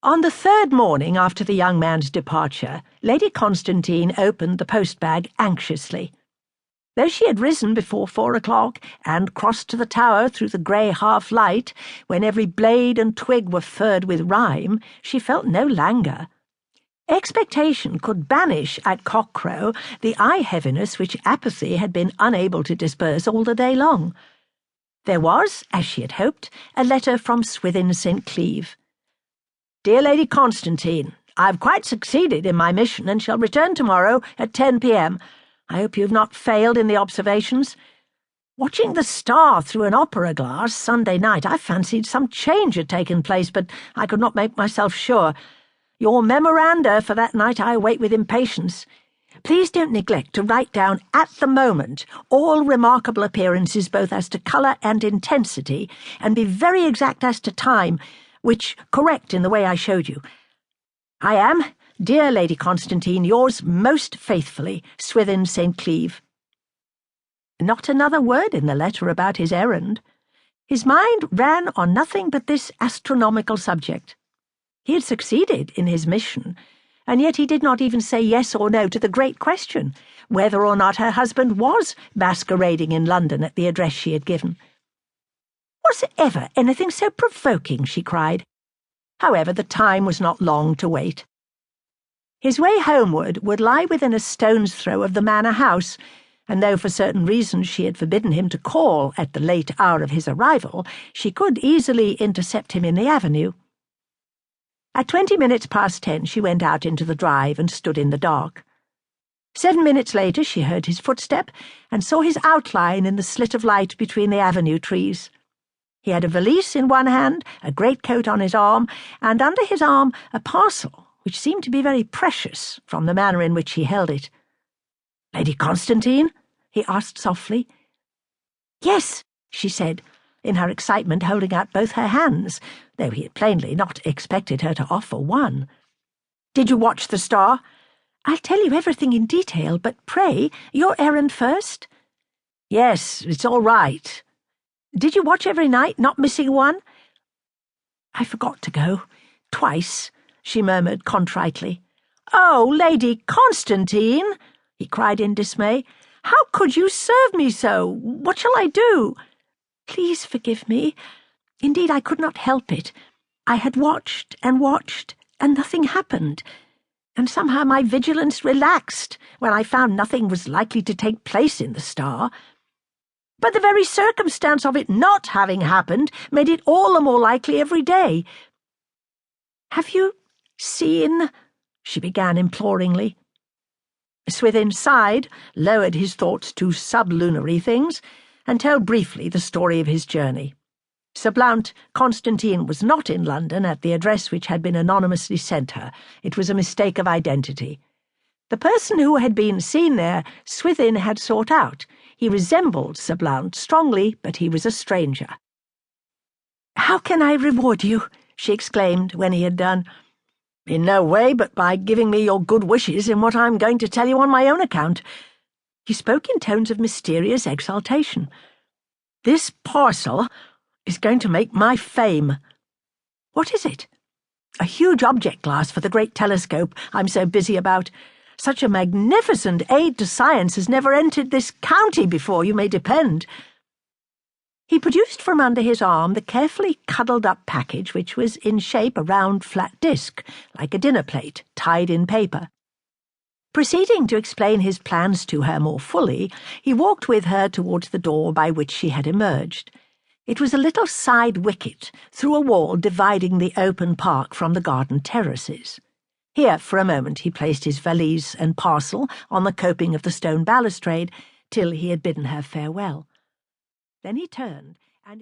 On the third morning after the young man's departure, Lady Constantine opened the post-bag anxiously. Though she had risen before 4 o'clock and crossed to the tower through the grey half-light, when every blade and twig were furred with rime, she felt no languor. Expectation could banish at cock-crow the eye-heaviness which apathy had been unable to disperse all the day long. There was, as she had hoped, a letter from Swithin St. Cleeve. Dear Lady Constantine, I have quite succeeded in my mission and shall return tomorrow at 10 p.m. I hope you have not failed in the observations. Watching the star through an opera glass Sunday night, I fancied some change had taken place, but I could not make myself sure. Your memoranda for that night I await with impatience. Please don't neglect to write down at the moment all remarkable appearances both as to colour and intensity, and be very exact as to time, which correct in the way I showed you. I am, dear Lady Constantine, yours most faithfully, Swithin St. Cleeve. Not another word in the letter about his errand. His mind ran on nothing but this astronomical subject. He had succeeded in his mission, and yet he did not even say yes or no to the great question, whether or not her husband was masquerading in London at the address she had given. Was ever anything so provoking? She cried. However, the time was not long to wait. His way homeward would lie within a stone's throw of the manor house, and though for certain reasons she had forbidden him to call at the late hour of his arrival, she could easily intercept him in the avenue. At 20 minutes past 10 she went out into the drive and stood in the dark. 7 minutes later she heard his footstep and saw his outline in the slit of light between the avenue trees. He had a valise in one hand, a greatcoat on his arm, and under his arm a parcel, which seemed to be very precious from the manner in which he held it. "Lady Constantine?" he asked softly. "Yes," she said, in her excitement holding out both her hands, though he had plainly not expected her to offer one. "Did you watch the star?" "I'll tell you everything in detail, but pray, your errand first?" "Yes, it's all right. Did you watch every night, not missing one?" "I forgot to go. Twice," she murmured contritely. "Oh, Lady Constantine!" he cried in dismay. "How could you serve me so? What shall I do?" "Please forgive me. Indeed, I could not help it. I had watched, and nothing happened, and somehow my vigilance relaxed when I found nothing was likely to take place in the star. But the very circumstance of it not having happened made it all the more likely every day. "Have you seen—" she began imploringly. Swithin sighed, lowered his thoughts to sublunary things, and told briefly the story of his journey. Sir Blount, Constantine was not in London at the address which had been anonymously sent her. It was a mistake of identity. The person who had been seen there, Swithin had sought out. He resembled Sir Blount strongly, but he was a stranger. "How can I reward you?" she exclaimed when he had done. "In no way but by giving me your good wishes in what I am going to tell you on my own account." He spoke in tones of mysterious exultation. "This parcel is going to make my fame." "What is it?" "A huge object-glass for the great telescope I'm so busy about. Such a magnificent aid to science has never entered this county before, you may depend." He produced from under his arm the carefully cuddled-up package, which was in shape a round flat disc, like a dinner plate, tied in paper. Proceeding to explain his plans to her more fully, he walked with her towards the door by which she had emerged. It was a little side wicket through a wall dividing the open park from the garden terraces. Here, for a moment, he placed his valise and parcel on the coping of the stone balustrade till he had bidden her farewell. Then he turned